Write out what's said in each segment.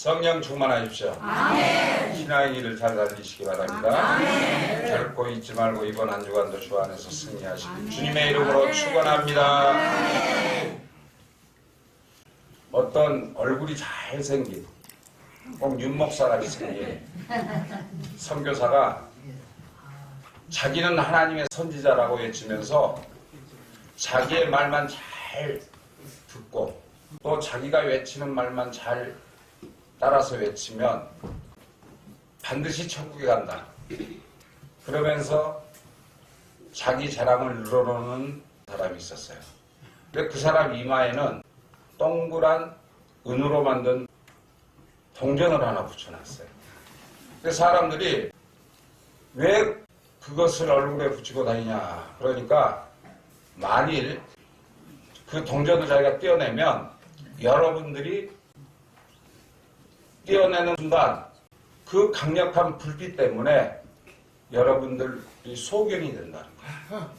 성령 충만하십시오. 아멘. 신앙의 길을 잘 달리시기 바랍니다. 아멘. 결코 잊지 말고 이번 한 주간도 주 안에서 승리하시기 주님의 이름으로 축원합니다. 아멘. 어떤 얼굴이 잘생긴 꼭 윤목사같이 생긴 선교사가 자기는 하나님의 선지자라고 외치면서 자기의 말만 잘 듣고 또 자기가 외치는 말만 잘 따라서 외치면 반드시 천국에 간다. 그러면서 자기 자랑을 늘어놓는 사람이 있었어요. 근데 그 사람 이마에는 동그란 은으로 만든 동전을 하나 붙여놨어요. 근데 사람들이 왜 그것을 얼굴에 붙이고 다니냐. 그러니까 만일 그 동전을 자기가 떼어내면 여러분들이 떼어내는 순간 그 강력한 불빛 때문에 여러분들이 소견이 된다는 거예요.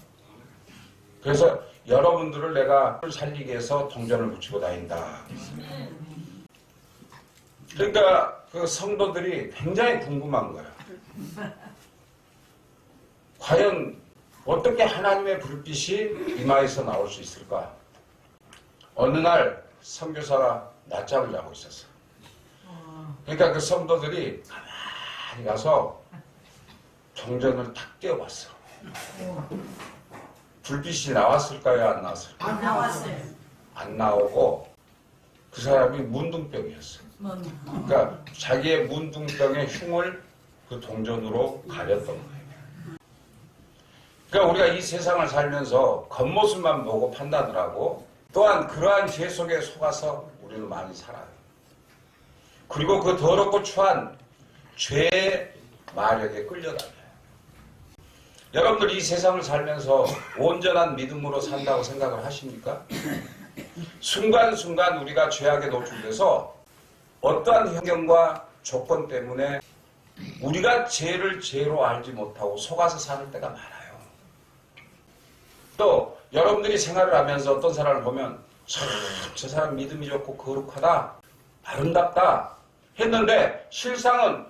그래서 여러분들을 내가 살리기 위해서 동전을 붙이고 다닌다. 그러니까 그 성도들이 굉장히 궁금한 거예요. 과연 어떻게 하나님의 불빛이 이마에서 나올 수 있을까? 어느 날 선교사가 낮잠을 자고 있었어요. 그러니까 그 성도들이 가만히 가서 동전을 탁 떼어봤어. 불빛이 나왔을까요? 안 나왔을까요? 안 나왔어요. 안 나오고 그 사람이 문둥병이었어요. 그러니까 자기의 문둥병의 흉을 그 동전으로 가렸던 거예요. 그러니까 우리가 이 세상을 살면서 겉모습만 보고 판단을 하고 또한 그러한 죄 속에 속아서 우리는 많이 살아요. 그리고 그 더럽고 추한 죄의 마력에 끌려다녀요. 여러분들 이 세상을 살면서 온전한 믿음으로 산다고 생각을 하십니까? 순간순간 우리가 죄악에 노출돼서 어떠한 환경과 조건 때문에 우리가 죄를 죄로 알지 못하고 속아서 사는 때가 많아요. 또 여러분들이 생활을 하면서 어떤 사람을 보면 저 사람 믿음이 좋고 거룩하다, 아름답다 했는데 실상은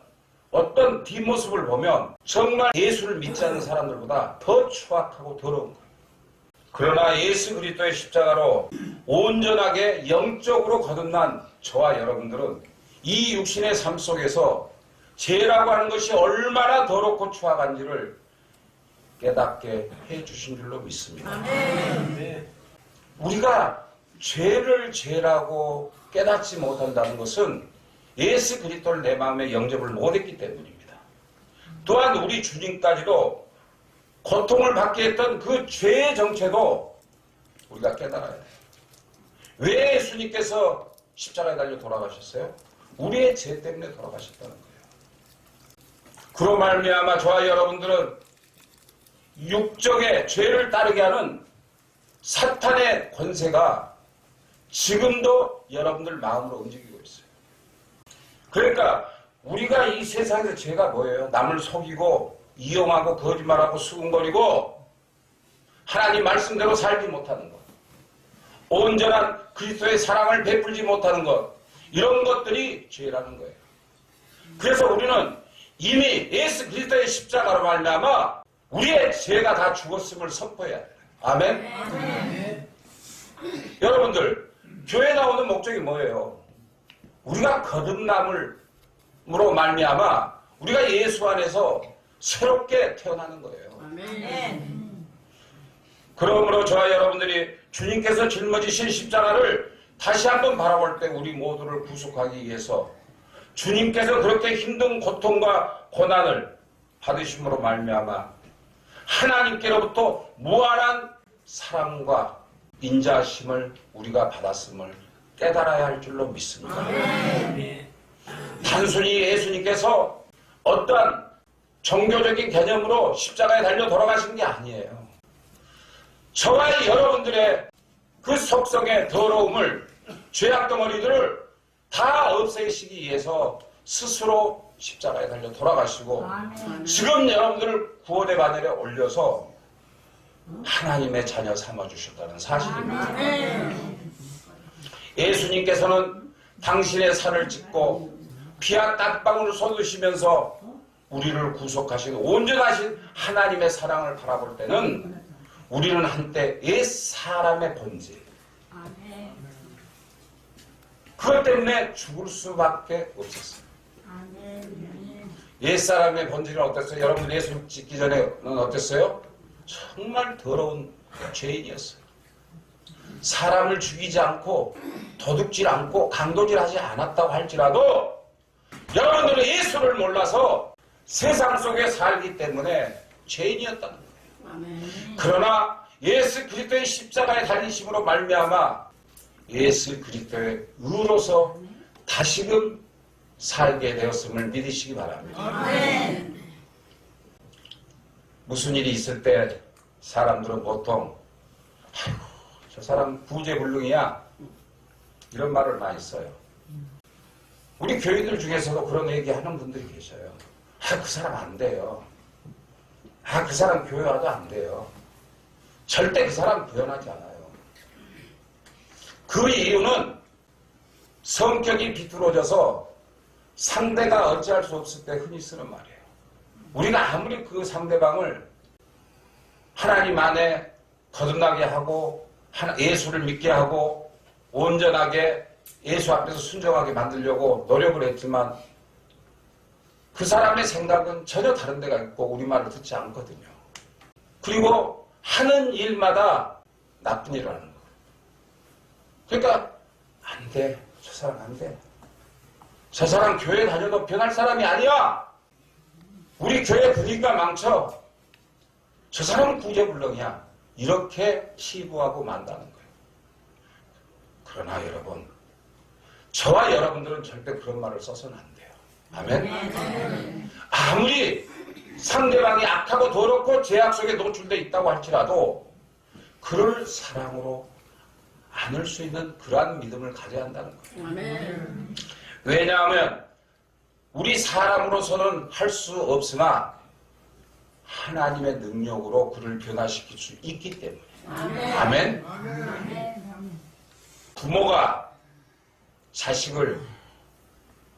어떤 뒷모습을 보면 정말 예수를 믿지 않는 사람들보다 더 추악하고 더러운 거예요. 그러나 예수 그리스도의 십자가로 온전하게 영적으로 거듭난 저와 여러분들은 이 육신의 삶 속에서 죄라고 하는 것이 얼마나 더럽고 추악한지를 깨닫게 해주신 줄로 믿습니다. 우리가 죄를 죄라고 깨닫지 못한다는 것은 예수 그리스도를 내 마음에 영접을 못했기 때문입니다. 또한 우리 주님까지도 고통을 받게 했던 그 죄의 정체도 우리가 깨달아야 돼요. 왜 예수님께서 십자가에 달려 돌아가셨어요? 우리의 죄 때문에 돌아가셨다는 거예요. 그로 말미암아 저와 여러분들은 육적의 죄를 따르게 하는 사탄의 권세가 지금도 여러분들 마음으로 움직이고 있어요. 그러니까 우리가 이 세상에서 죄가 뭐예요? 남을 속이고 이용하고 거짓말하고 수군거리고 하나님 말씀대로 살지 못하는 것, 온전한 그리스도의 사랑을 베풀지 못하는 것, 이런 것들이 죄라는 거예요. 그래서 우리는 이미 예수 그리스도의 십자가로 말미암아 우리의 죄가 다 죽었음을 선포해야 돼요. 아멘? 아멘. 여러분들 교회 나오는 목적이 뭐예요? 우리가 거듭남으로 말미암아 우리가 예수 안에서 새롭게 태어나는 거예요. 아멘. 그러므로 저와 여러분들이 주님께서 짊어지신 십자가를 다시 한번 바라볼 때 우리 모두를 구속하기 위해서 주님께서 그렇게 힘든 고통과 고난을 받으심으로 말미암아 하나님께로부터 무한한 사랑과 인자하심을 우리가 받았음을 깨달아야 할 줄로 믿습니다. 아멘. 단순히 예수님께서 어떠한 종교적인 개념으로 십자가에 달려 돌아가신 게 아니에요. 저와 여러분들의 그 속성의 더러움을, 죄악덩어리들을 다 없애시기 위해서 스스로 십자가에 달려 돌아가시고 지금 여러분들을 구원의 바늘에 올려서 하나님의 자녀 삼아주셨다는 사실입니다. 예수님께서는 당신의 살을 찢고 피와 땀방울을 쏟으시면서 우리를 구속하신 온전하신 하나님의 사랑을 바라볼 때는 우리는 한때 옛 사람의 본질, 그것 때문에 죽을 수밖에 없었어요. 옛 사람의 본질은 어땠어요? 여러분 예수 짓기 전에는 어땠어요? 정말 더러운 죄인이었어요. 사람을 죽이지 않고 도둑질 않고 강도질하지 않았다고 할지라도 여러분들은 예수를 몰라서 세상 속에 살기 때문에 죄인이었다는 거예요. 그러나 예수 그리스도의 십자가에 달리심으로 말미암아 예수 그리스도의 의로서 다시금 살게 되었음을 믿으시기 바랍니다. 무슨 일이 있을 때 사람들은 보통 아이고 저 사람 구제불능이야 이런 말을 많이 써요. 우리 교인들 중에서도 그런 얘기하는 분들이 계셔요. 그 사람 안 돼요. 그 사람 교회와도 안 돼요. 절대 그 사람 구원하지 않아요. 그 이유는 성격이 비뚤어져서 상대가 어찌할 수 없을 때 흔히 쓰는 말이에요. 우리가 아무리 그 상대방을 하나님 안에 거듭나게 하고 예수를 믿게 하고 온전하게 예수 앞에서 순종하게 만들려고 노력을 했지만 그 사람의 생각은 전혀 다른 데가 있고 우리 말을 듣지 않거든요. 그리고 하는 일마다 나쁜 일을 하는 거예요. 그러니까 안 돼. 저 사람 안 돼. 저 사람 교회 다녀도 변할 사람이 아니야. 우리 교회 분위기가 망쳐. 저 사람은 구제불능이야. 이렇게 치부하고 만다는 거예요. 그러나 여러분, 저와 여러분들은 절대 그런 말을 써서는 안 돼요. 아멘? 아무리 상대방이 악하고 더럽고 죄악 속에 노출되어 있다고 할지라도 그를 사랑으로 안을 수 있는 그러한 믿음을 가져야 한다는 거예요. 왜냐하면 우리 사람으로서는 할 수 없으나 하나님의 능력으로 그를 변화시킬 수 있기 때문에. 아멘? 부모가 자식을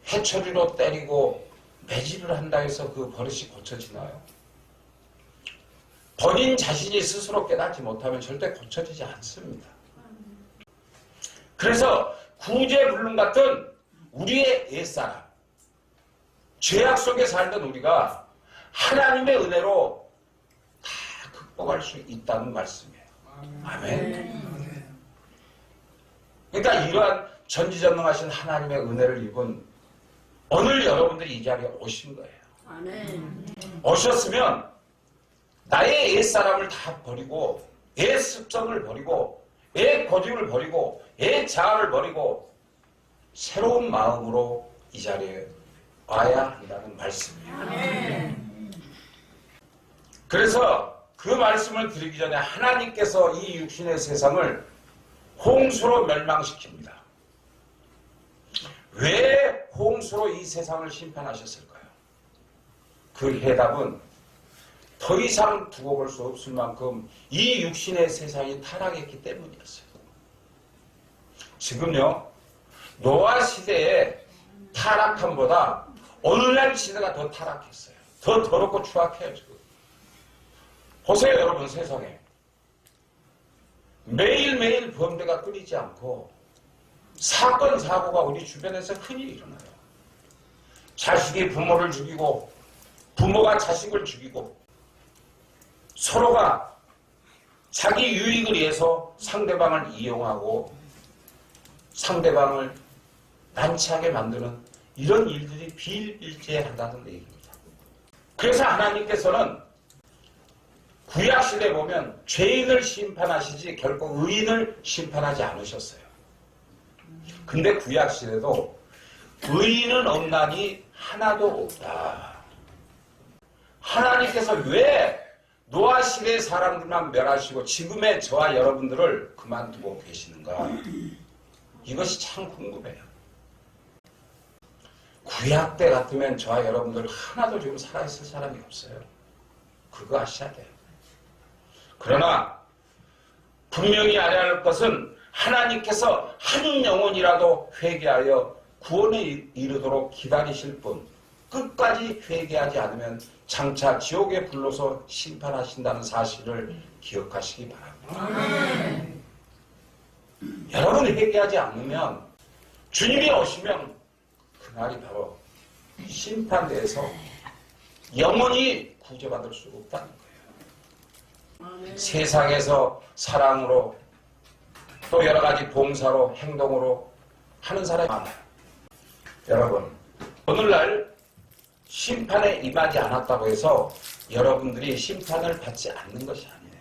회초리로 때리고 매질을 한다 해서 그 버릇이 고쳐지나요? 본인 자신이 스스로 깨닫지 못하면 절대 고쳐지지 않습니다. 그래서 구제불능 같은 우리의 옛사람, 죄악 속에 살던 우리가 하나님의 은혜로 다 극복할 수 있다는 말씀이에요. 아멘. 그러니까 이러한 전지전능하신 하나님의 은혜를 입은 오늘 여러분들이 이 자리에 오신 거예요. 아멘. 오셨으면 나의 옛사람을 다 버리고 옛 습성을 버리고 옛 고집을 버리고 옛 자아를 버리고 새로운 마음으로 이 자리에 와야 한다는 말씀이에요. 아멘. 그래서 그 말씀을 드리기 전에 하나님께서 이 육신의 세상을 홍수로 멸망시킵니다. 왜 홍수로 이 세상을 심판하셨을까요? 그 해답은 더 이상 두고 볼 수 없을 만큼 이 육신의 세상이 타락했기 때문이었어요. 지금요, 노아 시대의 타락함보다 오늘날 시대가 더 타락했어요. 더 더럽고 추악해요, 지금. 보세요, 여러분, 세상에. 매일매일 범죄가 끊이지 않고 사건, 사고가 우리 주변에서 흔히 일어나요. 자식이 부모를 죽이고 부모가 자식을 죽이고 서로가 자기 유익을 위해서 상대방을 이용하고 상대방을 난처하게 만드는 이런 일들이 비일비재하다는 얘기입니다. 그래서 하나님께서는 구약시대에 보면 죄인을 심판하시지 결코 의인을 심판하지 않으셨어요. 근데 구약시대도 의인은 없나니 하나도 없다. 하나님께서 왜 노아 시대의 사람들만 멸하시고 지금의 저와 여러분들을 그만두고 계시는가? 이것이 참 궁금해요. 구약 때 같으면 저와 여러분들 하나도 지금 살아있을 사람이 없어요. 그거 아셔야 돼요. 그러나 분명히 알아야 할 것은 하나님께서 한 영혼이라도 회개하여 구원에 이르도록 기다리실 분, 끝까지 회개하지 않으면 장차 지옥에 불러서 심판하신다는 사실을 기억하시기 바랍니다. 여러분 회개하지 않으면 주님이 오시면 그날이 바로 심판대에서 영원히 구제받을 수 없다는 거예요. 세상에서 사랑으로 또 여러 가지 봉사로 행동으로 하는 사람이 많아요. 여러분, 오늘날 심판에 임하지 않았다고 해서 여러분들이 심판을 받지 않는 것이 아니에요.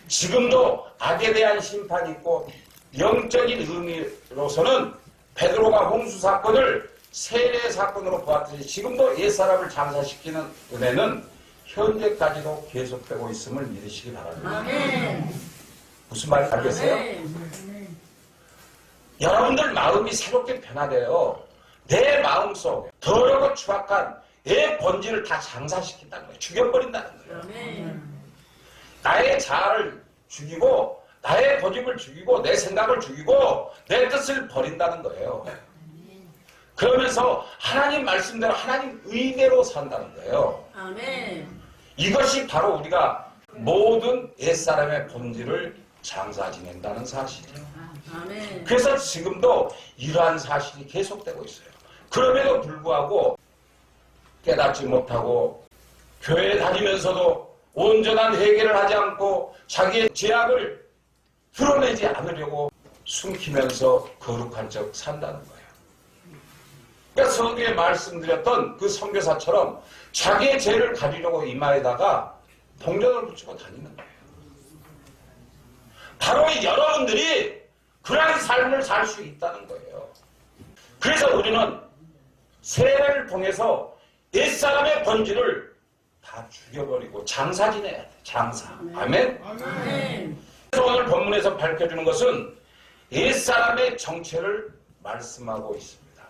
지금도 악에 대한 심판이 있고 영적인 의미로서는 베드로가 홍수 사건을 세례 사건으로 보았듯이 지금도 옛사람을 장사시키는 은혜는 현재까지도 계속되고 있음을 믿으시기 바랍니다. 무슨 말인지 알겠어요? 여러분들 마음이 새롭게 변화되어 내 마음속 더럽고 추악한 내 본질을 다 장사시킨다는 거예요. 죽여버린다는 거예요. 나의 자아를 죽이고 나의 고집을 죽이고 내 생각을 죽이고 내 뜻을 버린다는 거예요. 그러면서 하나님 말씀대로 하나님 의대로 산다는 거예요. 이것이 바로 우리가 모든 옛사람의 본질을 장사 지낸다는 사실이에요. 그래서 지금도 이러한 사실이 계속되고 있어요. 그럼에도 불구하고 깨닫지 못하고 교회에 다니면서도 온전한 회개를 하지 않고 자기의 죄악을 드러내지 않으려고 숨기면서 거룩한 척 산다는 거예요. 그러니까 서두에 말씀드렸던 그 선교사처럼 자기의 죄를 가리려고 이마에다가 동전을 붙이고 다니는 거예요. 바로 여러분들이 그러한 삶을 살 수 있다는 거예요. 그래서 우리는 세례를 통해서 옛사람의 본질을 다 죽여버리고 장사 지내야 돼. 장사. 아멘? 그래서 오늘 본문에서 밝혀주는 것은 옛사람의 정체를 말씀하고 있습니다.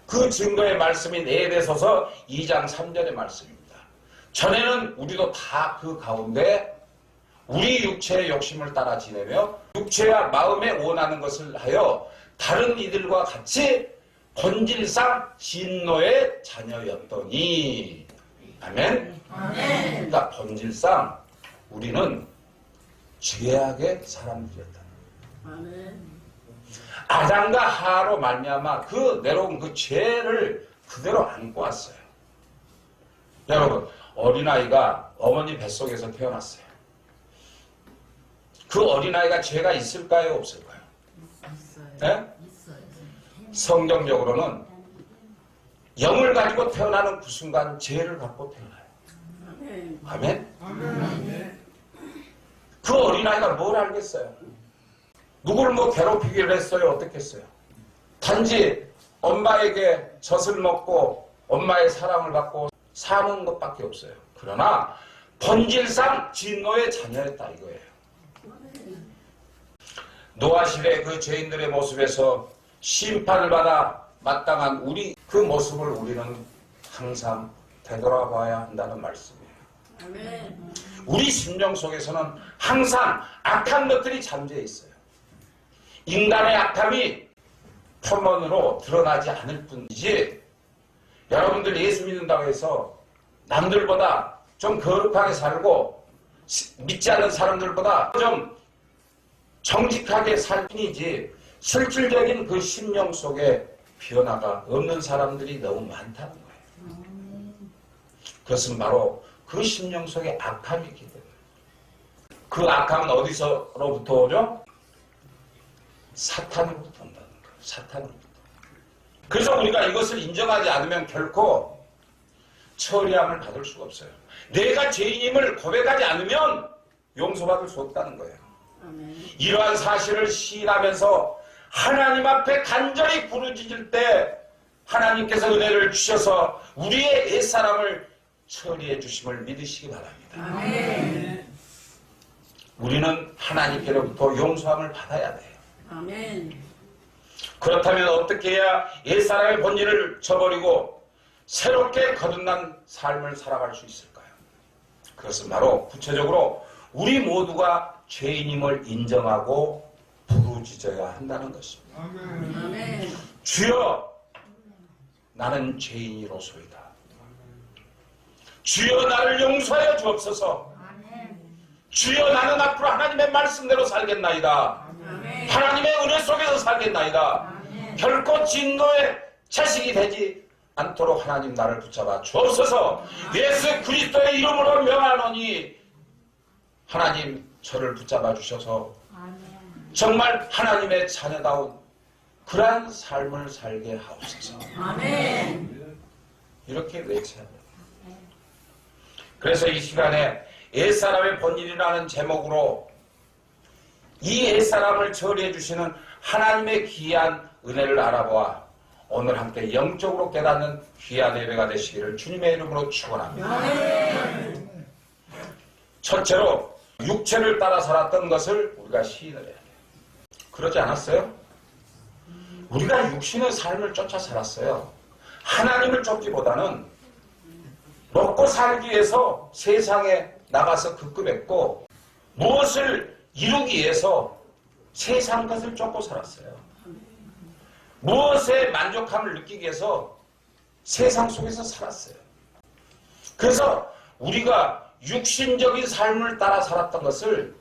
그 증거의 말씀이 에베소서 2장 3절의 말씀입니다. 전에는 우리도 다 그 가운데 우리 육체의 욕심을 따라 지내며 육체와 마음에 원하는 것을 하여 다른 이들과 같이 본질상 진노의 자녀였더니 아멘? 그러니까 본질상 우리는 죄악의 사람들이었다. 아담과 하와로 말미암아 그 내려온 그 죄를 그대로 안고 왔어요. 여러분, 어린아이가 어머니 뱃속에서 태어났어요. 그 어린아이가 죄가 있을까요? 없을까요? 네? 성경적으로는 영을 가지고 태어나는 그 순간 죄를 갖고 태어나요. 아멘? 그 어린아이가 뭘 알겠어요? 누구를 뭐 괴롭히기를 했어요? 어떻게 했어요? 단지 엄마에게 젖을 먹고 엄마의 사랑을 받고 사는 것밖에 없어요. 그러나 본질상 진노의 자녀였다 이거예요. 노아시대 그 죄인들의 모습에서 심판을 받아 마땅한 우리 그 모습을 우리는 항상 되돌아봐야 한다는 말씀이에요. 우리 심령 속에서는 항상 악한 것들이 잠재해 있어요. 인간의 악함이 표면으로 드러나지 않을 뿐이지 여러분들 예수 믿는다고 해서 남들보다 좀 거룩하게 살고 믿지 않는 사람들보다 좀 정직하게 살 뿐이지 실질적인 그 심령 속에 변화가 없는 사람들이 너무 많다는 거예요. 그것은 바로 그 심령 속에 악함이 있기 때문에. 그 악함은 어디서로부터 오죠? 사탄으로부터 온다는 거예요. 사탄으로부터. 그래서 우리가 이것을 인정하지 않으면 결코 처리함을 받을 수가 없어요. 내가 죄인임을 고백하지 않으면 용서받을 수 없다는 거예요. 이러한 사실을 시인하면서 하나님 앞에 간절히 부르짖을 때 하나님께서 은혜를 주셔서 우리의 옛사람을 처리해 주심을 믿으시기 바랍니다. 우리는 하나님께로부터 용서함을 받아야 돼요. 그렇다면 어떻게 해야 옛사람의 본질을 저버리고 새롭게 거듭난 삶을 살아갈 수 있을까요? 그것은 바로 구체적으로 우리 모두가 죄인임을 인정하고 부르짖는 부르짖어야 한다는 것입니다. 아멘. 주여 나는 죄인이로소이다. 주여 나를 용서하여 주옵소서. 주여 나는 앞으로 하나님의 말씀대로 살겠나이다. 하나님의 은혜 속에서 살겠나이다. 결코 진노의 자식이 되지 않도록 하나님 나를 붙잡아 주옵소서. 예수 그리스도의 이름으로 명하노니 하나님 저를 붙잡아 주셔서 정말 하나님의 자녀다운 그러한 삶을 살게 하옵소서. 아멘. 이렇게 외쳐야 합니다. 그래서 이 시간에 옛사람의 본일이라는 제목으로 이 옛사람을 처리해 주시는 하나님의 귀한 은혜를 알아보아 오늘 함께 영적으로 깨닫는 귀한 예배가 되시기를 주님의 이름으로 축원합니다. 첫째로 육체를 따라 살았던 것을 우리가 시인을 해야 돼요. 그러지 않았어요? 우리가 육신의 삶을 쫓아 살았어요. 하나님을 쫓기보다는 먹고 살기 위해서 세상에 나가서 급급했고 무엇을 이루기 위해서 세상 것을 쫓고 살았어요. 무엇에 만족함을 느끼기 위해서 세상 속에서 살았어요. 그래서 우리가 육신적인 삶을 따라 살았던 것을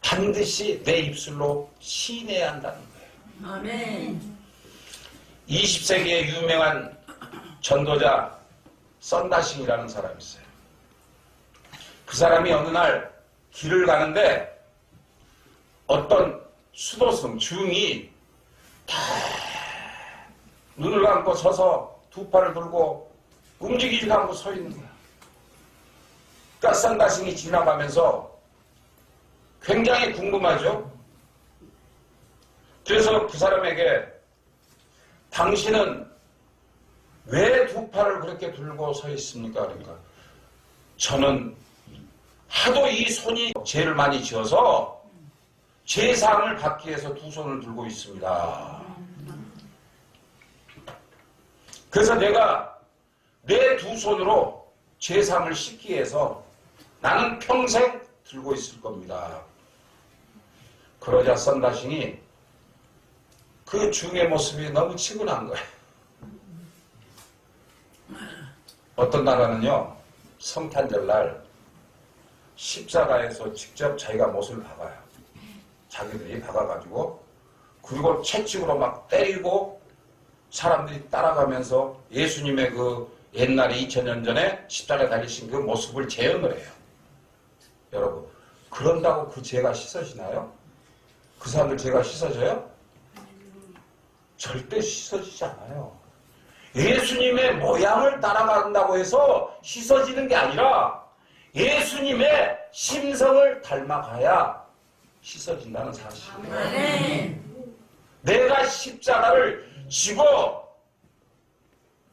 반드시 내 입술로 시인해야 한다는 거예요. 아멘. 20세기의 유명한 전도자 썬다싱이라는 사람이 있어요. 그 사람이 어느 날 길을 가는데 어떤 수도승 중이 다 눈을 감고 서서 두 팔을 들고 움직이지 않고 서 있는 거야. 그러니까 썬다싱이 지나가면서 굉장히 궁금하죠. 그래서 그 사람에게 당신은 왜 두 팔을 그렇게 들고 서 있습니까? 그러니까 저는 하도 이 손이 죄를 많이 지어서 죄상을 받기 위해서 두 손을 들고 있습니다. 그래서 내가 내 두 손으로 죄상을 씻기 위해서 나는 평생 들고 있을 겁니다. 그러자 썬다싱이 그 중의 모습이 너무 치근한 거예요. 어떤 나라는요, 성탄절날 십자가에서 직접 자기가 못을 박아요. 자기들이 박아가지고, 그리고 채찍으로 막 때리고 사람들이 따라가면서 예수님의 그 옛날에 2000년 전에 십자가에 달리신 그 모습을 재현을 해요. 여러분, 그런다고 그 죄가 씻어지나요? 그 사람들 죄가 씻어져요? 절대 씻어지지 않아요. 예수님의 모양을 따라간다고 해서 씻어지는 게 아니라 예수님의 심성을 닮아가야 씻어진다는 사실이에요. 내가 십자가를 지고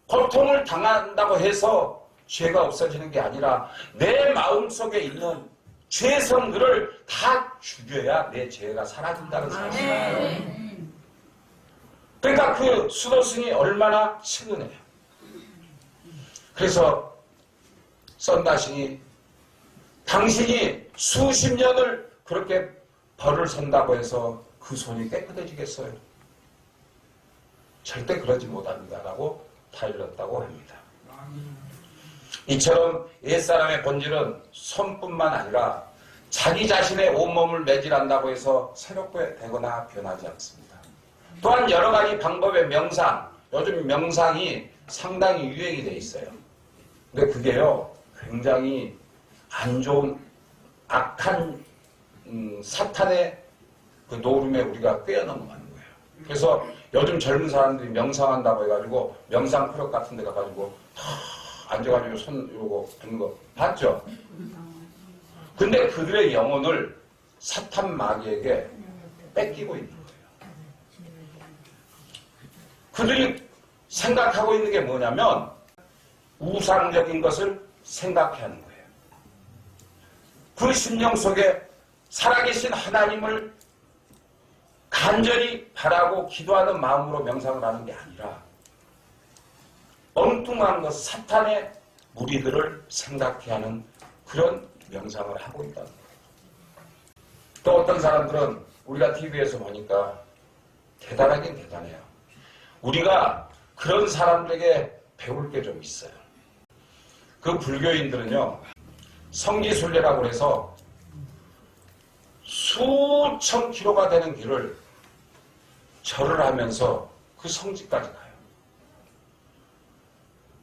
고통을 당한다고 해서 죄가 없어지는 게 아니라 내 마음속에 있는 죄성들을 다 죽여야 내 죄가 사라진다는 사실이에요. 그러니까 그 수도승이 얼마나 치근해요. 그래서 썬다싱이 당신이 수십 년을 그렇게 벌을 선다고 해서 그 손이 깨끗해지겠어요? 절대 그러지 못합니다라고 타일렀다고 합니다. 이처럼 옛사람의 본질은 손뿐만 아니라 자기 자신의 온몸을 매질한다고 해서 새롭게 되거나 변하지 않습니다. 또한 여러 가지 방법의 명상, 요즘 명상이 상당히 유행이 돼 있어요. 근데 그게요, 굉장히 안 좋은 악한 사탄의 그 노름에 우리가 꿰어넘어가는 거예요. 그래서 요즘 젊은 사람들이 명상한다고 해가지고 명상 클럽 같은 데 가가지고 앉아가지고 손 이러고 하는 거 봤죠? 근데 그들의 영혼을 사탄 마귀에게 뺏기고 있는 거예요. 그들이 생각하고 있는 게 뭐냐면 우상적인 것을 생각하는 거예요. 그 심령 속에 살아계신 하나님을 간절히 바라고 기도하는 마음으로 명상을 하는 게 아니라 엉뚱한 것, 사탄의 무리들을 생각해 하는 그런 명상을 하고 있다는 거예요. 또 어떤 사람들은 우리가 TV에서 보니까 대단하긴 대단해요. 우리가 그런 사람들에게 배울 게 좀 있어요. 그 불교인들은요, 성지순례라고 해서 수천 킬로가 되는 길을 절을 하면서 그 성지까지 가요.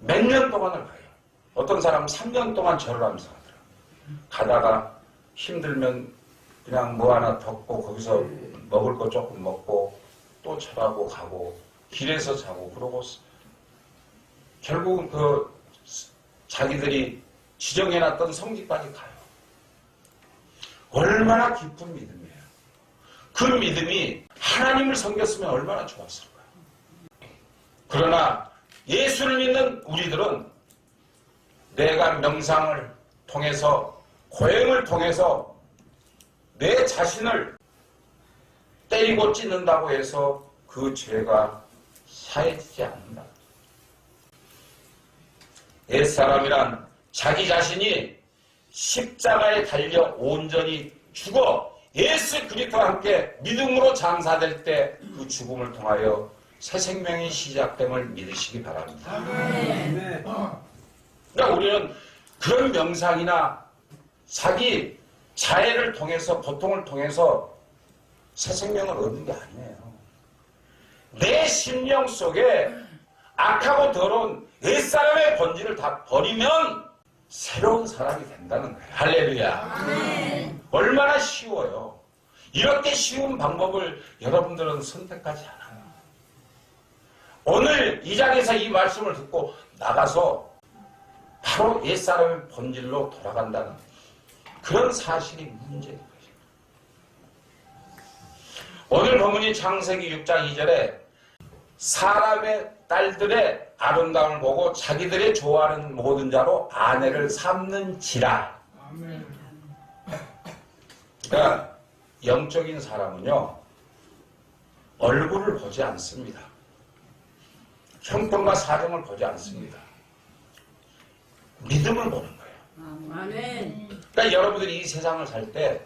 몇 년 동안을 가요. 어떤 사람은 3년 동안 절을 하면서 가더라고요. 가다가 힘들면 그냥 뭐 하나 덮고 거기서 먹을 거 조금 먹고 또 절하고 가고 길에서 자고 그러고 결국은 그 자기들이 지정해놨던 성지까지 가요. 얼마나 깊은 믿음이에요. 그 믿음이 하나님을 섬겼으면 얼마나 좋았을까요. 그러나 예수를 믿는 우리들은 내가 명상을 통해서 고행을 통해서 내 자신을 때리고 찢는다고 해서 그 죄가 사해지지 않는다. 옛사람이란 자기 자신이 십자가에 달려 온전히 죽어 예수 그리스도와 함께 믿음으로 장사될 때 그 죽음을 통하여 새 생명이 시작됨을 믿으시기 바랍니다. 그러니까 우리는 그런 명상이나 자기 자해를 통해서 고통을 통해서 새 생명을 얻는 게 아니에요. 내 심령 속에 악하고 더러운 옛사람의 본질을 다 버리면 새로운 사람이 된다는 거예요. 할렐루야. 얼마나 쉬워요. 이렇게 쉬운 방법을 여러분들은 선택하지 않아요. 오늘 이 자리에서 이 말씀을 듣고 나가서 바로 옛사람의 본질로 돌아간다는 그런 사실이 문제인 것입니다. 오늘 본문이 창세기 6장 2절에 사람의 딸들의 아름다움을 보고 자기들의 좋아하는 모든 자로 아내를 삼는지라. 그러니까 영적인 사람은요, 얼굴을 보지 않습니다. 형편과 사정을 보지 않습니다. 믿음을 보는 거예요. 아멘. 그러니까 여러분들이 이 세상을 살 때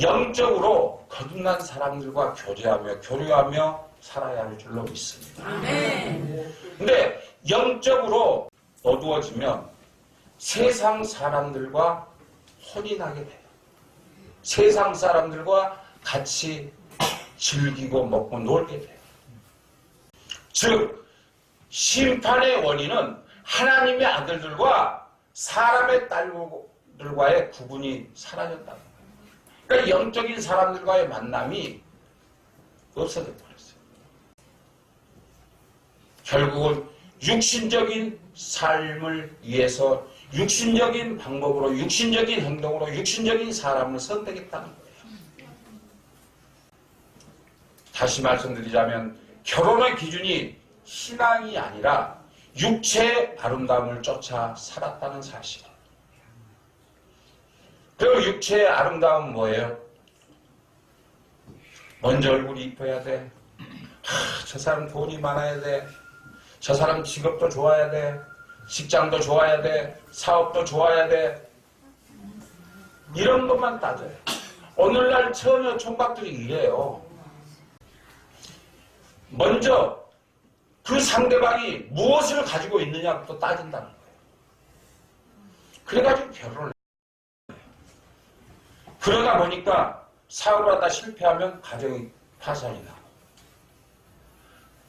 영적으로 거듭난 사람들과 교류하며 살아야 할 줄로 믿습니다. 아멘. 근데 영적으로 어두워지면 세상 사람들과 혼인하게 돼요. 세상 사람들과 같이 즐기고 먹고 놀게 돼요. 즉 심판의 원인은 하나님의 아들들과 사람의 딸들과의 구분이 사라졌다는 거예요. 그러니까 영적인 사람들과의 만남이 없어져 버렸어요. 결국은 육신적인 삶을 위해서 육신적인 방법으로 육신적인 행동으로 육신적인 사람을 선택했다는 거예요. 다시 말씀드리자면 결혼의 기준이 신앙이 아니라 육체의 아름다움을 쫓아 살았다는 사실. 그리고 육체의 아름다움은 뭐예요? 먼저 얼굴이 이뻐야 돼. 저 사람 돈이 많아야 돼. 저 사람 직업도 좋아야 돼. 직장도 좋아야 돼. 사업도 좋아야 돼. 이런 것만 따져요. 오늘날 처녀 총각들이 이래요. 먼저 그 상대방이 무엇을 가지고 있느냐부터 따진다는 거예요. 그래가지고 결혼을 해요. 그러다 보니까 사업을 하다 실패하면 가정이 파산이 나고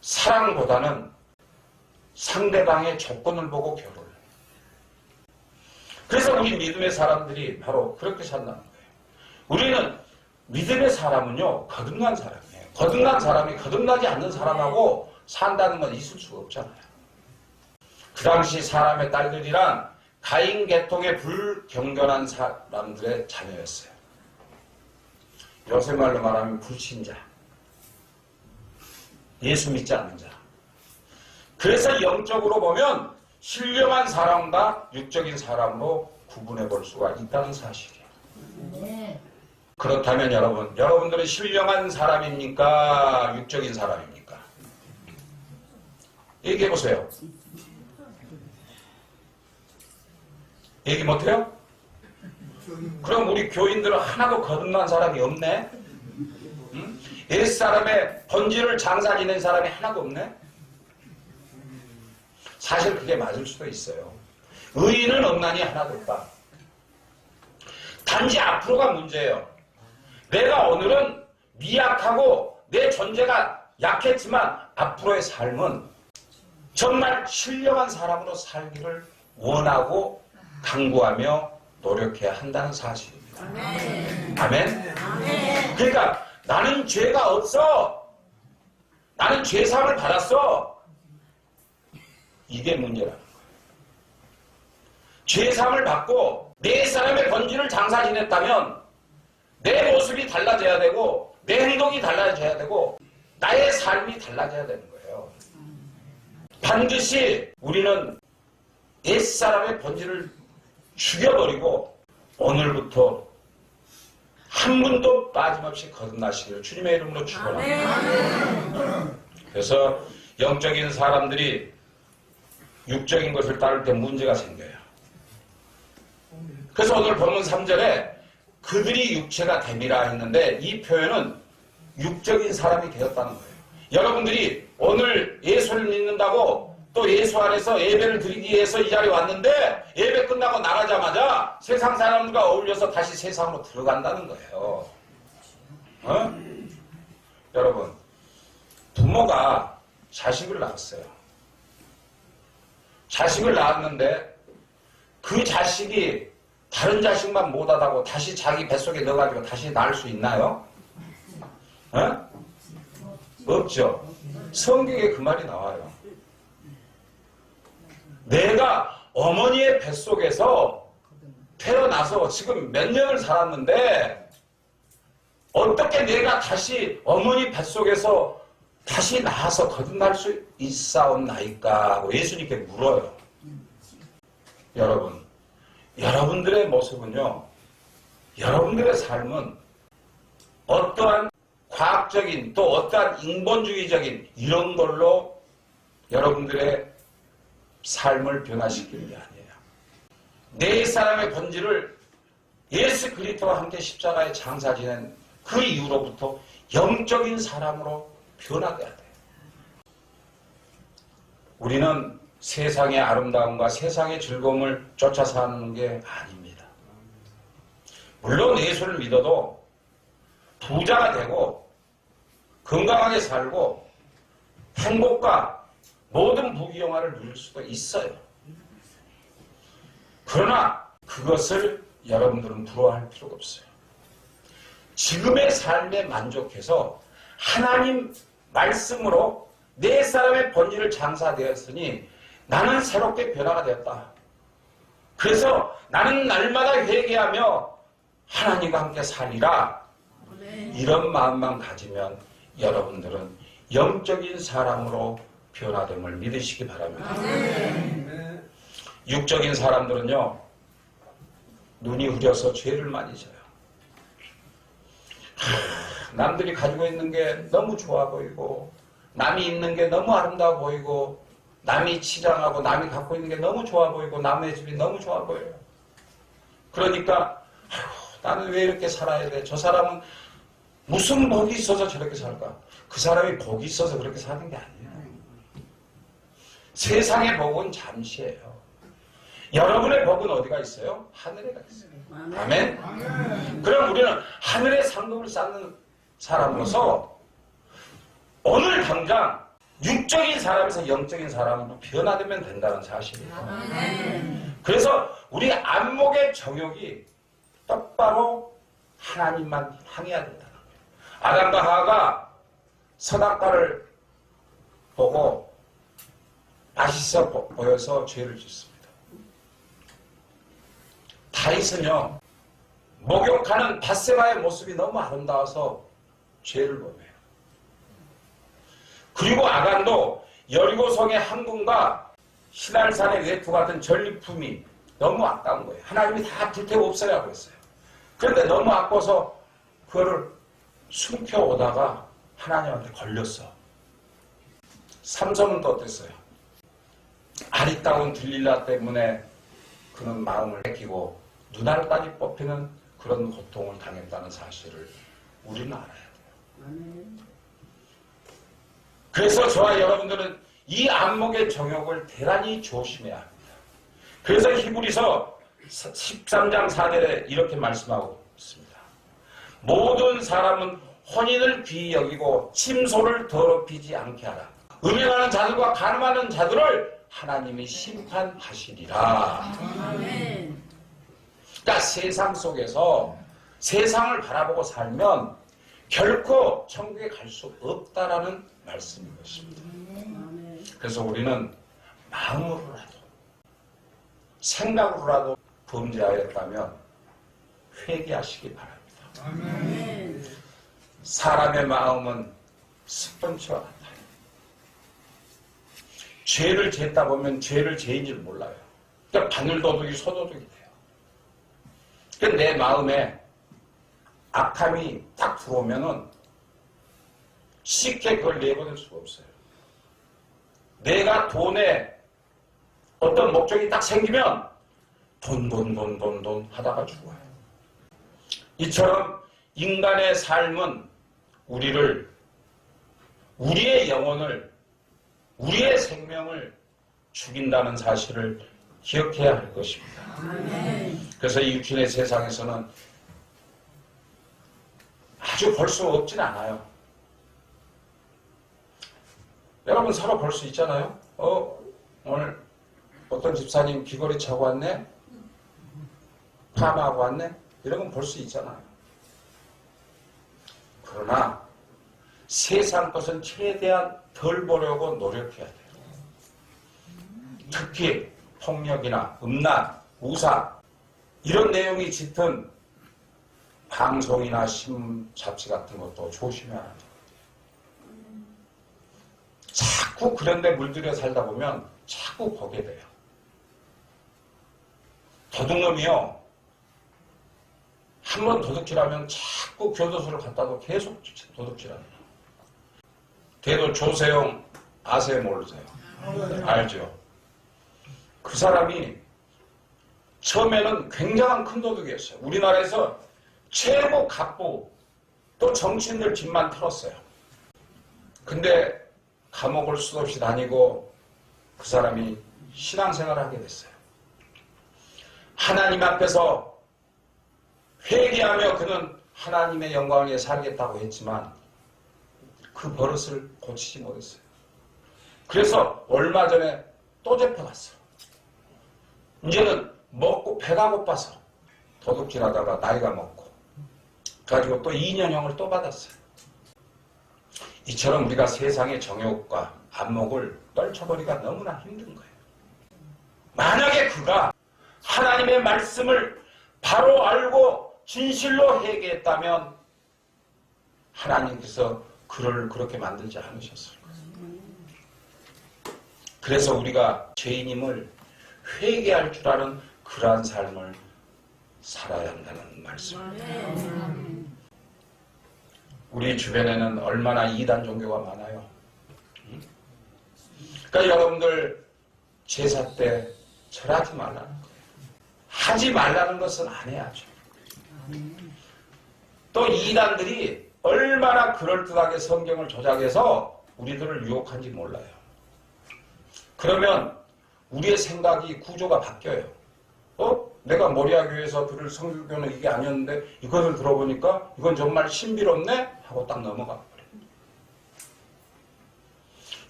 사랑보다는 상대방의 조건을 보고 결혼을 해요. 그래서 우리 믿음의 사람들이 바로 그렇게 산다는 거예요. 우리는 믿음의 사람은요, 거듭난 사람이에요. 거듭난 사람이 거듭나지 않는 사람하고 산다는 건 있을 수가 없잖아요. 그 당시 사람의 딸들이란 가인 계통의 불경건한 사람들의 자녀였어요. 요새 말로 말하면 불신자. 예수 믿지 않는 자. 그래서 영적으로 보면 신령한 사람과 육적인 사람으로 구분해 볼 수가 있다는 사실이에요. 그렇다면 여러분들은 신령한 사람입니까? 육적인 사람입니까? 얘기해 보세요. 얘기 못해요? 그럼 우리 교인들은 하나도 거듭난 사람이 없네? 응? 옛사람의 번지를 장사 지낸 사람이 하나도 없네? 사실 그게 맞을 수도 있어요. 의인은 없나니 하나도 없다. 단지 앞으로가 문제예요. 내가 오늘은 미약하고 내 존재가 약했지만 앞으로의 삶은 정말 신령한 사람으로 살기를 원하고 강구하며 노력해야 한다는 사실입니다. 아멘? 그러니까 나는 죄가 없어. 나는 죄사함을 받았어. 이게 문제라는 거예요. 죄사함을 받고 내 사람의 번지를 장사 지냈다면 내 모습이 달라져야 되고 내 행동이 달라져야 되고 나의 삶이 달라져야 되는 거예요. 반드시 우리는 옛사람의 번지를 죽여버리고 오늘부터 한 분도 빠짐없이 거듭나시기를 주님의 이름으로 축원합니다. 그래서 영적인 사람들이 육적인 것을 따를 때 문제가 생겨요. 그래서 오늘 본문 3절에 그들이 육체가 됨이라 했는데 이 표현은 육적인 사람이 되었다는 거예요. 여러분들이 오늘 예수를 믿는다고 또 예수 안에서 예배를 드리기 위해서 이 자리에 왔는데 예배 끝나고 나가자마자 세상 사람들과 어울려서 다시 세상으로 들어간다는 거예요. 여러분, 부모가 자식을 낳았어요. 자식을 낳았는데 그 자식이 다른 자식만 못하다고 다시 자기 뱃속에 넣어가지고 다시 낳을 수 있나요? 없죠. 성경에 그 말이 나와요. 내가 어머니의 뱃속에서 태어나서 지금 몇 년을 살았는데 어떻게 내가 다시 어머니 뱃속에서 다시 나와서 거듭날 수 있사옵나이까 하고 예수님께 물어요. 여러분, 여러분들의 모습은요, 여러분들의 삶은 어떠한 과학적인 또 어떠한 인본주의적인 이런 걸로 여러분들의 삶을 변화시키는 게 아니에요. 내 사람의 본질을 예수 그리스도와 함께 십자가에 장사 지낸 그 이후로부터 영적인 사람으로 변화돼야 돼요. 우리는 세상의 아름다움과 세상의 즐거움을 쫓아 사는 게 아닙니다. 물론 예수를 믿어도 부자가 되고 건강하게 살고 행복과 모든 부귀영화를 누릴 수도 있어요. 그러나 그것을 여러분들은 부러워할 필요가 없어요. 지금의 삶에 만족해서 하나님 말씀으로 내 사람의 본질을 장사되었으니 나는 새롭게 변화가 되었다. 그래서 나는 날마다 회개하며 하나님과 함께 살리라. 이런 마음만 가지면 여러분들은 영적인 사람으로 변화됨을 믿으시기 바랍니다. 육적인 사람들은요, 눈이 흐려서 죄를 많이 져요. 남들이 가지고 있는 게 너무 좋아 보이고 남이 있는 게 너무 아름다워 보이고 남이 치장하고 남이 갖고 있는 게 너무 좋아 보이고 남의 집이 너무 좋아 보여요. 그러니까 나는 왜 이렇게 살아야 돼? 저 사람은 무슨 복이 있어서 저렇게 살까? 그 사람이 복이 있어서 그렇게 사는 게 아니에요. 세상의 복은 잠시예요. 여러분의 복은 어디가 있어요? 하늘에가 있어요. 아멘? 그럼 우리는 하늘의 상급을 쌓는 사람으로서 오늘 당장 육적인 사람에서 영적인 사람으로 변화되면 된다는 사실이에요. 그래서 우리 안목의 정욕이 똑바로 하나님만 향해야 된다는 거예요. 아담과 하와가 선악과를 보고 맛있어 보여서 죄를 짓습니다. 다윗은요, 목욕하는 밧세바의 모습이 너무 아름다워서 죄를 범해요. 그리고 아간도 여리고성의 항군과 시날산의 외투 같은 전리품이 너무 아까운 거예요. 하나님이 다 불태워 없애라고 했어요. 그런데 너무 아까워서 그거를 숨겨오다가 하나님한테 걸렸어. 삼손은 또 어땠어요? 아리따운 들릴라 때문에 그는 마음을 뺏기고 눈알까지 뽑히는 그런 고통을 당했다는 사실을 우리는 알아야 돼요. 아멘. 그래서 저와 여러분들은 이 안목의 정욕을 대단히 조심해야 합니다. 그래서 히브리서 13장 4절에 이렇게 말씀하고 있습니다. 모든 사람은 혼인을 귀히 여기고 침소를 더럽히지 않게 하라. 음행하는 자들과 간음하는 자들을 하나님이 심판하시리라. 아멘. 그러니까 세상 속에서 세상을 바라보고 살면 결코 천국에 갈 수 없다라는 말씀인 것입니다. 아멘. 그래서 우리는 마음으로라도 생각으로라도 범죄하였다면 회개하시기 바랍니다. 아멘. 사람의 마음은 습관처럼 같아요. 죄를 짓다 보면 죄를 죄인 줄 몰라요. 그러니까 바늘도둑이 소도둑이 돼요. 그러니까 내 마음에 악함이 딱 들어오면은 쉽게 그걸 내보낼 수가 없어요. 내가 돈에 어떤 목적이 딱 생기면 돈 하다가 죽어요. 이처럼 인간의 삶은 우리의 영혼을, 우리의 생명을 죽인다는 사실을 기억해야 할 것입니다. 아멘. 그래서 이 육신의 세상에서는 아주 볼 수 없진 않아요. 여러분 서로 볼 수 있잖아요. 오늘 어떤 집사님 귀걸이 차고 왔네? 파마하고 왔네? 이런 건 볼 수 있잖아요. 그러나 세상 것은 최대한 덜 보려고 노력해야 돼요. 특히 폭력이나 음란, 우상 이런 내용이 짙은 방송이나 신문, 잡지 같은 것도 조심해야 합니다. 자꾸 그런 데 물들여 살다 보면 자꾸 보게 돼요. 도둑놈이요. 한 번 도둑질하면 자꾸 교도소를 갔다도 계속 도둑질합니다. 대도 조세용 아세요 모르세요? 알죠? 그 사람이 처음에는 굉장한 큰 도둑이었어요. 우리나라에서 최고 갑부 또 정치인들 집만 털었어요. 근데 감옥을 수없이 다니고 그 사람이 신앙생활을 하게 됐어요. 하나님 앞에서 회개하며 그는 하나님의 영광을 위해 살겠다고 했지만 그 버릇을 고치지 못했어요. 그래서 얼마 전에 또 잡혀갔어요. 이제는 먹고 배가 고파서 도둑질하다가 나이가 먹고 가지고 또 2년형을 또 받았어요. 이처럼 우리가 세상의 정욕과 안목을 떨쳐버리기가 너무나 힘든 거예요. 만약에 그가 하나님의 말씀을 바로 알고 진실로 회개했다면 하나님께서 그를 그렇게 만들지 않으셨을 거예요. 그래서 우리가 죄인임을 회개할 줄 아는 그러한 삶을 살아야 한다는 말씀입니다. 아멘. 우리 주변에는 얼마나 이단 종교가 많아요. 그러니까 여러분들 제사 때 절하지 말라는 거예요. 하지 말라는 것은 안 해야죠. 또 이단들이 얼마나 그럴듯하게 성경을 조작해서 우리들을 유혹한지 몰라요. 그러면 우리의 생각이 구조가 바뀌어요. 내가 모리아교회에서 들을 성교는 이게 아니었는데 이것을 들어보니까 이건 정말 신비롭네? 하고 딱 넘어가 버려요.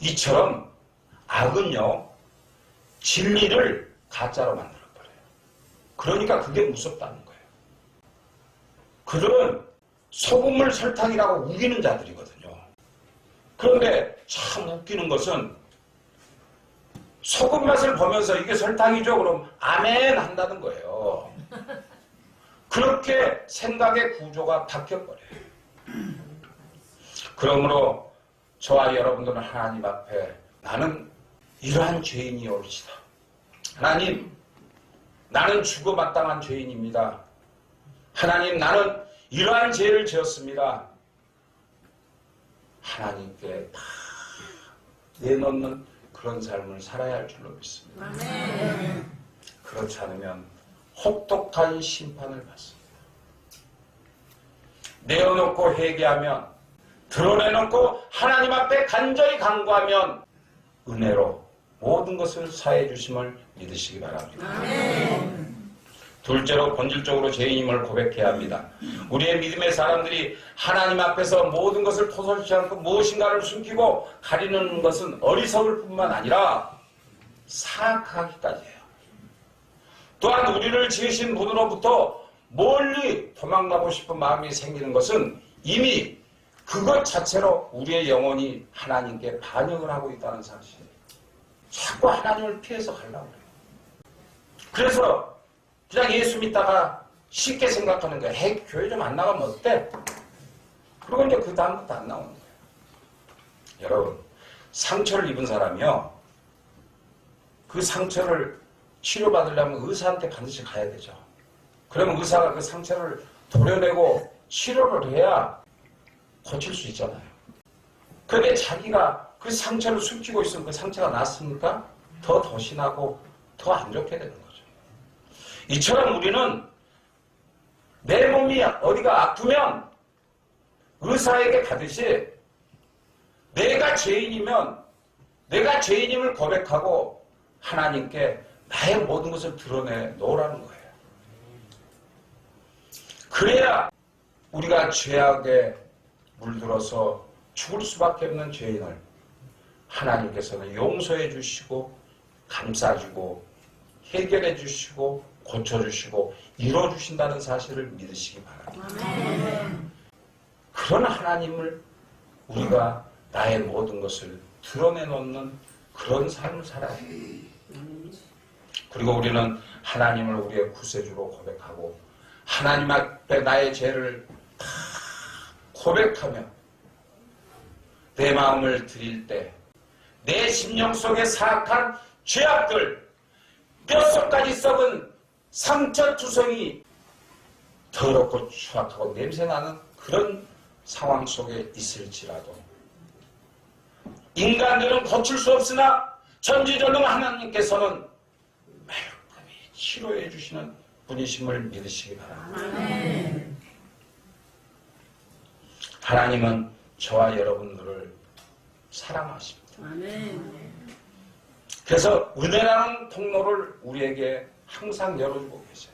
이처럼 악은요, 진리를 가짜로 만들어버려요. 그러니까 그게 무섭다는 거예요. 그들은 소금물 설탕이라고 우기는 자들이거든요. 그런데 참 웃기는 것은 소금 맛을 보면서 이게 설탕이죠? 그럼 아멘 한다는 거예요. 그렇게 생각의 구조가 바뀌어버려요. 그러므로 저와 여러분들은 하나님 앞에 나는 이러한 죄인이 옳시다. 하나님, 나는 죽어마땅한 죄인입니다. 하나님, 나는 이러한 죄를 지었습니다. 하나님께 다 내놓는 그런 삶을 살아야 할 줄로 믿습니다. 아멘. 그렇지 않으면 혹독한 심판을 받습니다. 내어놓고 회개하면, 드러내놓고 하나님 앞에 간절히 간구하면 은혜로 모든 것을 사해 주심을 믿으시기 바랍니다. 둘째로 본질적으로 죄인임을 고백해야 합니다. 우리의 믿음의 사람들이 하나님 앞에서 모든 것을 토설치 않고 무엇인가를 숨기고 가리는 것은 어리석을 뿐만 아니라 사악하기까지 해요. 또한 우리를 지으신 분으로부터 멀리 도망가고 싶은 마음이 생기는 것은 이미 그것 자체로 우리의 영혼이 하나님께 반역을 하고 있다는 사실이에요. 자꾸 하나님을 피해서 가려고 해요. 그래서 그냥 예수 믿다가 쉽게 생각하는 거예요. 헤이, 교회 좀 안 나가면 어때? 그리고 이제 그 다음부터 안 나오는 거예요. 여러분, 상처를 입은 사람이요, 그 상처를 치료받으려면 의사한테 반드시 가야 되죠. 그러면 의사가 그 상처를 도려내고 치료를 해야 고칠 수 있잖아요. 그런데 자기가 그 상처를 숨기고 있으면 그 상처가 낫습니까? 더 도신하고 더 안 좋게 되는 거죠. 이처럼 우리는 내 몸이 어디가 아프면 의사에게 가듯이 내가 죄인이면 내가 죄인임을 고백하고 하나님께 나의 모든 것을 드러내 놓으라는 거예요. 그래야 우리가 죄악에 물들어서 죽을 수밖에 없는 죄인을 하나님께서는 용서해 주시고 감싸주고 해결해 주시고 고쳐주시고 이뤄주신다는 사실을 믿으시기 바랍니다. 그런 하나님을 우리가 나의 모든 것을 드러내놓는 그런 삶을 살아야 해요. 그리고 우리는 하나님을 우리의 구세주로 고백하고 하나님 앞에 나의 죄를 다 고백하며 내 마음을 드릴 때 내 심령 속에 사악한 죄악들, 뼛속까지 썩은 상처투성이 더럽고 추악하고 냄새나는 그런 상황 속에 있을지라도 인간들은 고칠 수 없으나 전지전능 하나님께서는 말끔히 치료해 주시는 분이심을 믿으시기 바랍니다. 하나님은 저와 여러분들을 사랑하십니다. 그래서 은혜라는 통로를 우리에게 항상 열어주고 계세요.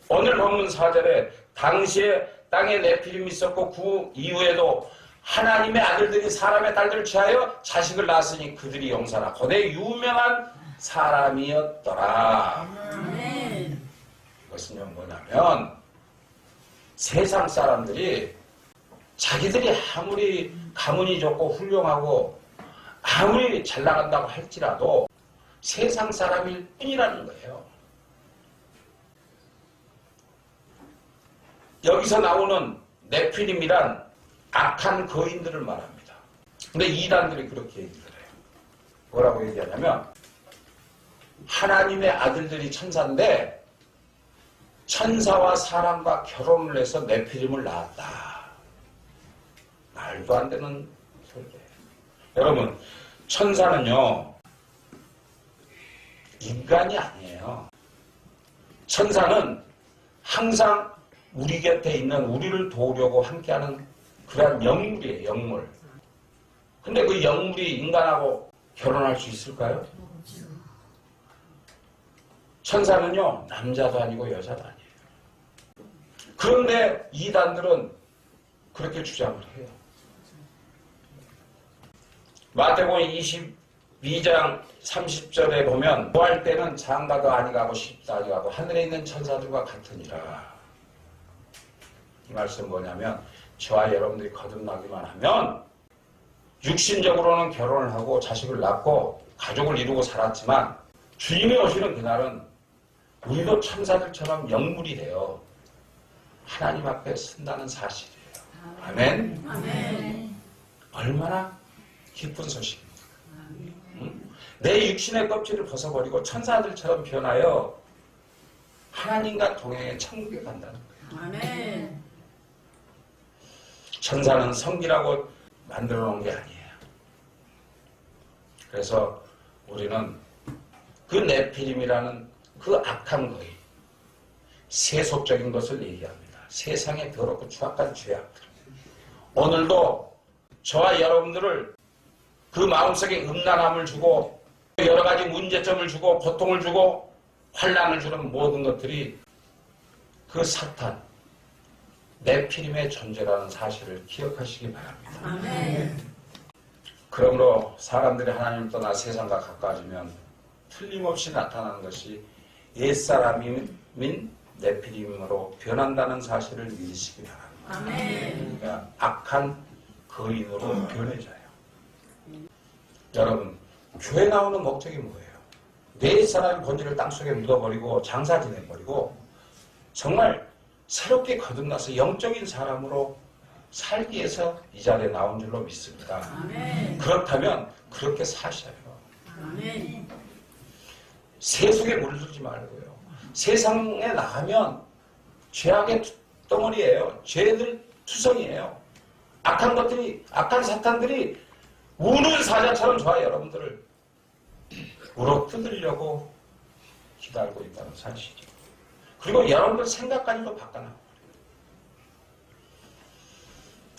오늘 본문 4절에 당시에 땅에 네피림이 있었고 그 이후에도 하나님의 아들들이 사람의 딸들을 취하여 자식을 낳았으니 그들이 용사라 고대 유명한 사람이었더라. 이것은 뭐냐면 세상 사람들이 자기들이 아무리 가문이 좋고 훌륭하고 아무리 잘 나간다고 할지라도 세상 사람일 뿐이라는 거예요. 여기서 나오는 네피림이란 악한 거인들을 말합니다. 근데 이단들이 그렇게 얘기를 해요. 뭐라고 얘기하냐면 하나님의 아들들이 천사인데 천사와 사람과 결혼을 해서 네피림을 낳았다. 말도 안 되는 소리예요. 여러분, 천사는요 인간이 아니에요. 천사는 항상 우리 곁에 있는 우리를 도우려고 함께하는 그러한 영물이에요. 영물. 근데 그 영물이 인간하고 결혼할 수 있을까요? 천사는요 남자도 아니고 여자도 아니에요. 그런데 이단들은 그렇게 주장을 해요. 마태복음 22장 30절에 보면 구할 때는 장가도 아니가고 십도 아니가고 하늘에 있는 천사들과 같으니라. 이 말씀 뭐냐면 저와 여러분들이 거듭나기만 하면 육신적으로는 결혼을 하고 자식을 낳고 가족을 이루고 살았지만 주님이 오시는 그날은 우리도 천사들처럼 영물이 되어 하나님 앞에 쓴다는 사실이에요. 아멘. 아멘. 얼마나 기쁜 소식입니까? 응? 내 육신의 껍질을 벗어버리고 천사들처럼 변하여 하나님과 동행해 천국에 간다는 거예요. 아멘. 천사는 성기라고 만들어 놓은 게 아니에요. 그래서 우리는 그 네피림이라는 그 악한 거의 세속적인 것을 얘기합니다. 세상의 더럽고 추악한 죄악들. 오늘도 저와 여러분들을 그 마음속에 음란함을 주고 여러 가지 문제점을 주고 고통을 주고 환난을 주는 모든 것들이 그 사탄, 네피림의 존재라는 사실을 기억하시기 바랍니다. 아멘. 그러므로 사람들이 하나님을 떠나 세상과 가까워지면 틀림없이 나타나는 것이 옛사람인 네피림으로 변한다는 사실을 믿으시기 바랍니다. 아멘. 그러니까 악한 거인으로 변해져요. 여러분, 교회 나오는 목적이 뭐예요? 내 사람의 본질을 땅속에 묻어버리고 장사 지내버리고 정말 새롭게 거듭나서 영적인 사람으로 살기 위해서 이 자리에 나온 줄로 믿습니다. 아멘. 그렇다면 그렇게 사셔요. 아멘. 세속에 물들지 말고요. 세상에 나가면 죄악의 덩어리예요. 죄들 투성이에요. 악한 것들이, 악한 사탄들이 우는 사자처럼 저와 여러분들을 울어뜯으려고 기다리고 있다는 사실이죠. 그리고 여러분들 생각까지도 바꿔놔.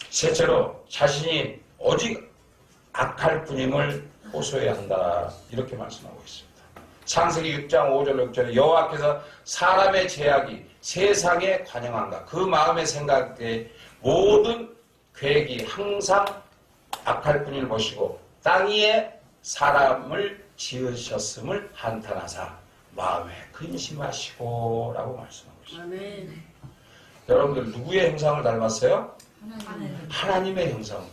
셋째로 자신이 오직 악할 뿐임을 호소해야 한다. 이렇게 말씀하고 있습니다. 창세기 6장 5절 6절에 여호와께서 사람의 죄악이 세상에 관영한가 그 마음의 생각에 모든 계획이 항상 악할 뿐임을 보시고 땅 위에 사람을 지으셨음을 한탄하사 마음에 근심하시고 라고 말씀하고 있습니다. 아멘. 여러분들 누구의 형상을 닮았어요? 하나님의 형상으로.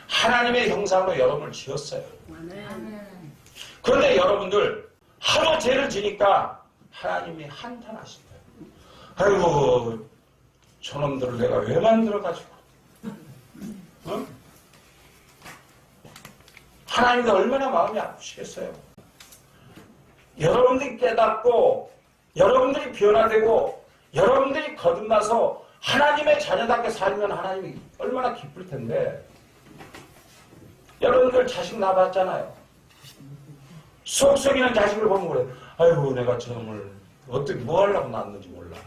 하나님의 형상으로 여러분을 지었어요. 아멘. 그런데 여러분들 하루 죄를 지니까 하나님이 한탄하신대요. 아이고 저놈들을 내가 왜 만들어가지고 어? 하나님도 얼마나 마음이 아프시겠어요. 여러분들이 깨닫고 여러분들이 변화되고 여러분들이 거듭나서 하나님의 자녀답게 살면 하나님이 얼마나 기쁠 텐데. 여러분들 자식 낳아봤잖아요. 속썩이는 자식을 보면 그래. 아이고 내가 저놈을 어떻게 뭐 하려고 낳았는지 몰라.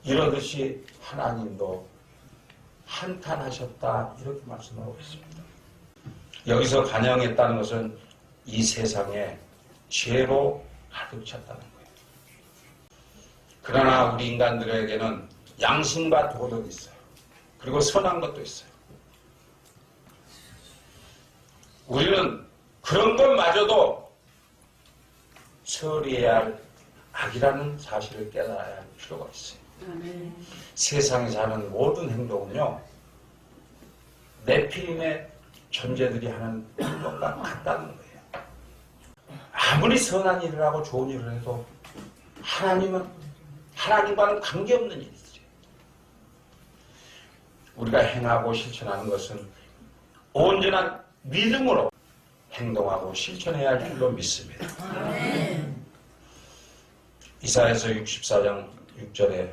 이러듯이 하나님도 한탄하셨다 이렇게 말씀하고 있습니다. 여기서 관영했다는 것은 이 세상에 죄로 가득 찼다는 거예요. 그러나 우리 인간들에게는 양심과 도덕이 있어요. 그리고 선한 것도 있어요. 우리는 그런 것마저도 처리해야 할 악이라는 사실을 깨달아야 할 필요가 있어요. 아멘. 세상에서 하는 모든 행동은요, 네피림의 존재들이 하는 행동과 같다는 거예요. 아무리 선한 일을 하고 좋은 일을 해도 하나님과는 관계없는 일이죠. 우리가 행하고 실천하는 것은 온전한 믿음으로 행동하고 실천해야 할 줄로 믿습니다. 아멘. 이사야서 64장 6절에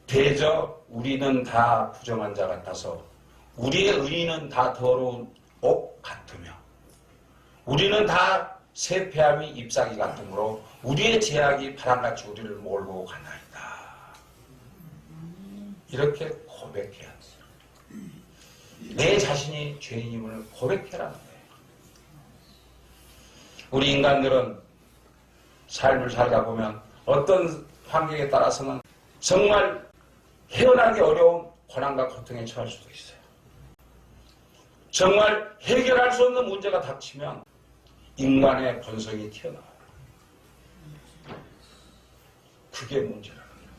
대저 우리는 다 부정한 자 같아서 우리의 의인은 다 더러운 옷 같으며 우리는 다 세폐함이 잎사귀 같으므로 우리의 죄악이 바람같이 우리를 몰고 가나이다. 이렇게 고백해야 돼요. 내 자신이 죄인임을 고백해라는 거예요. 우리 인간들은 삶을 살다 보면 어떤 환경에 따라서는 정말 헤어나기 어려운 고난과 고통에 처할 수도 있어요. 정말 해결할 수 없는 문제가 닥치면 인간의 본성이 튀어나와요. 그게 문제라는 거예요.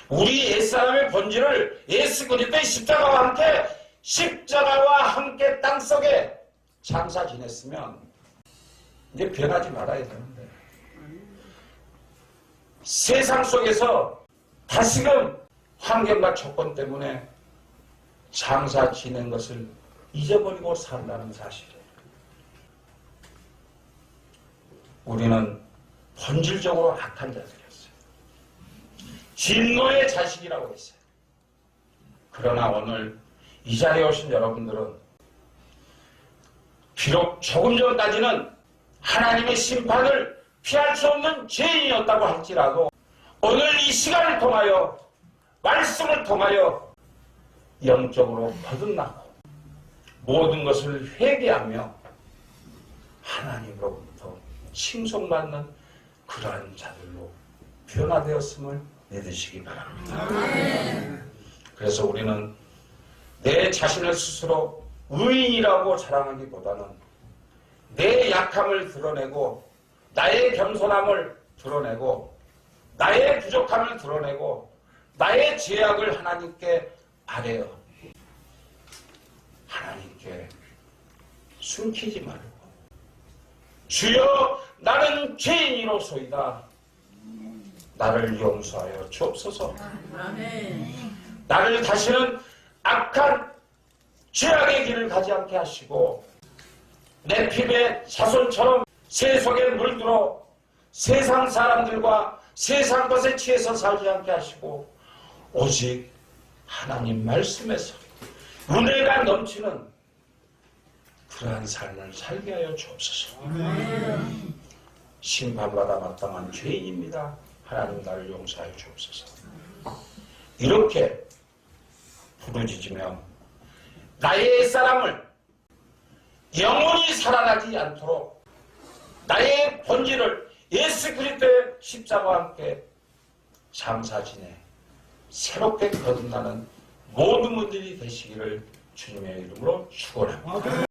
우리 옛사람의 본질을 예수 그리스도의 십자가와 함께 땅속에 장사 지냈으면 이제 변하지 말아야 되는데 세상 속에서 다시금 환경과 조건 때문에 장사 지낸 것을 잊어버리고 산다는 사실이에요. 우리는 본질적으로 악한 자들이었어요. 진노의 자식이라고 했어요. 그러나 오늘 이 자리에 오신 여러분들은 비록 조금 전까지는 하나님의 심판을 피할 수 없는 죄인이었다고 할지라도 오늘 이 시간을 통하여 말씀을 통하여 영적으로 거듭나고 모든 것을 회개하며 하나님으로부터 칭송받는 그러한 자들로 변화되었음을 믿으시기 바랍니다. 그래서 우리는 내 자신을 스스로 의인이라고 자랑하기보다는 내 약함을 드러내고 나의 겸손함을 드러내고 나의 부족함을 드러내고 나의 죄악을 하나님께 아뢰어 하나님께 숨기지 말고 주여 나는 죄인이로소이다. 나를 용서하여 주옵소서. 아멘. 나를 다시는 악한 죄악의 길을 가지 않게 하시고 내 피부에 자손처럼 세속에 물들어 세상 사람들과 세상 것에 취해서 살지 않게 하시고 오직 하나님 말씀에서 은혜가 넘치는 그러한 삶을 살게 하여 주옵소서. 심판받아 마땅한 죄인입니다. 하나님 나를 용서하여 주옵소서. 이렇게 부르짖으며 나의 옛사람을 영원히 살아나지 않도록 나의 본질을 예수 그리스도의 십자가와 함께 장사지내 새롭게 거듭나는 모든 분들이 되시기를 주님의 이름으로 축원합니다.